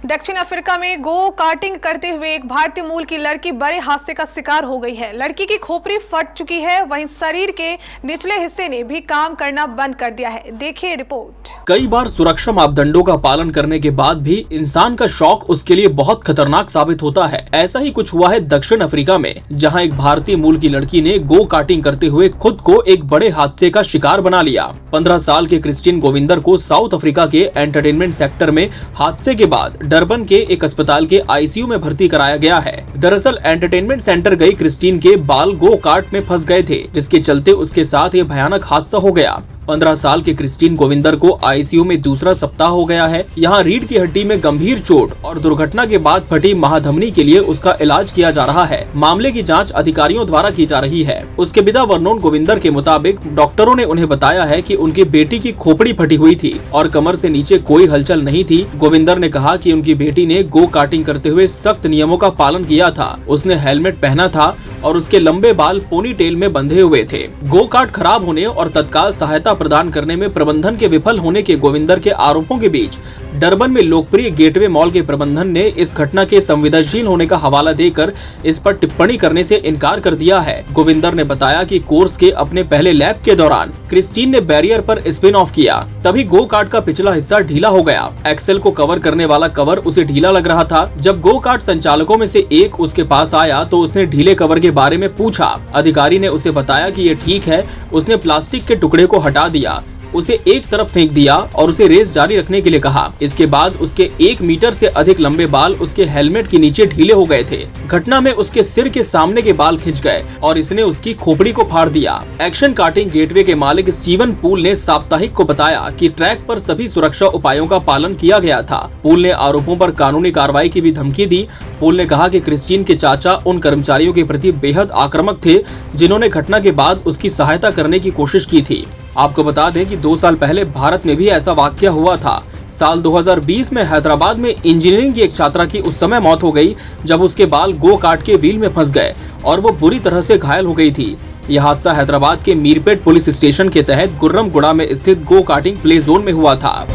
दक्षिण अफ्रीका में go karting करते हुए एक भारतीय मूल की लड़की बड़े हादसे का शिकार हो गई है। लड़की की खोपड़ी फट चुकी है, वहीं शरीर के निचले हिस्से ने भी काम करना बंद कर दिया है। देखिए रिपोर्ट। कई बार सुरक्षा मापदंडों का पालन करने के बाद भी इंसान का शौक उसके लिए बहुत खतरनाक साबित होता है। ऐसा ही कुछ हुआ है दक्षिण अफ्रीका में, जहां एक भारतीय मूल की लड़की ने गो कार्टिंग करते हुए खुद को एक बड़े हादसे का शिकार बना लिया। 15 साल के क्रिस्टीन गोविंदर को साउथ अफ्रीका के एंटरटेनमेंट सेक्टर में हादसे के बाद डरबन के एक अस्पताल के आईसीयू में भर्ती कराया गया है। दरअसल एंटरटेनमेंट सेंटर गई क्रिस्टीन के बाल गो कार्ट में फंस गए थे, जिसके चलते उसके साथ ये भयानक हादसा हो गया। 15 साल के क्रिस्टीन गोविंदर को आईसीयू में दूसरा सप्ताह हो गया है। यहाँ रीढ़ की हड्डी में गंभीर चोट और दुर्घटना के बाद फटी महाधमनी के लिए उसका इलाज किया जा रहा है। मामले की जांच अधिकारियों द्वारा की जा रही है। उसके पिता वर्नोन गोविंदर के मुताबिक डॉक्टरों ने उन्हें बताया है कि उनकी बेटी की खोपड़ी फटी हुई थी और कमर से नीचे कोई हलचल नहीं थी। गोविंदर ने कहा कि उनकी बेटी ने गो कार्टिंग करते हुए सख्त नियमों का पालन किया था। उसने हेलमेट पहना था और उसके लंबे बाल पोनी टेल में बंधे हुए थे। गो कार्ट खराब होने और तत्काल सहायता प्रदान करने में प्रबंधन के विफल होने के गोविंदर के आरोपों के बीच डरबन में लोकप्रिय गेटवे मॉल के प्रबंधन ने इस घटना के संवेदनशील होने का हवाला देकर इस पर टिप्पणी करने से इनकार कर दिया है। गोविंदर ने बताया कि कोर्स के अपने पहले लैप के दौरान क्रिस्टीन ने बैरियर पर स्पिन ऑफ किया, तभी गो कार्ट का पिछला हिस्सा ढीला हो गया। एक्सेल को कवर करने वाला कवर उसे ढीला लग रहा था। जब गो कार्ट संचालकों में से एक उसके पास आया तो उसने ढीले कवर के बारे में पूछा। अधिकारी ने उसे बताया कि ये ठीक है। उसने प्लास्टिक के टुकड़े को हटा दिया, उसे एक तरफ फेंक दिया और उसे रेस जारी रखने के लिए कहा। इसके बाद उसके 1 मीटर से अधिक लंबे बाल उसके हेलमेट के नीचे ढीले हो गए थे। घटना में उसके सिर के सामने के बाल खिंच गए और इसने उसकी खोपड़ी को फाड़ दिया। एक्शन कार्टिंग गेटवे के मालिक स्टीवन पूल ने साप्ताहिक को बताया कि ट्रैक पर सभी सुरक्षा उपायों का पालन किया गया था। पूल ने आरोपों पर कानूनी कार्रवाई की भी धमकी दी। पूल ने कहा कि क्रिस्टीन के चाचा उन कर्मचारियों के प्रति बेहद आक्रामक थे जिन्होंने घटना के बाद उसकी सहायता करने की कोशिश की थी। आपको बता दें कि 2 साल पहले भारत में भी ऐसा वाकया हुआ था। साल 2020 में हैदराबाद में इंजीनियरिंग की एक छात्रा की उस समय मौत हो गई जब उसके बाल गो कार्ट के व्हील में फंस गए और वो बुरी तरह से घायल हो गई थी। यह हादसा हैदराबाद के मीरपेट पुलिस स्टेशन के तहत गुर्रमगुड़ा में स्थित गो कार्टिंग प्ले जोन में हुआ था।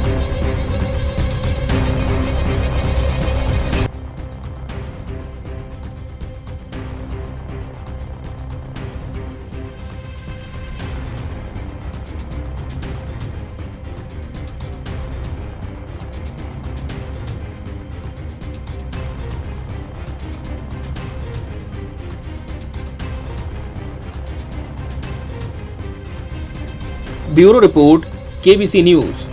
Bureau report, KBC news.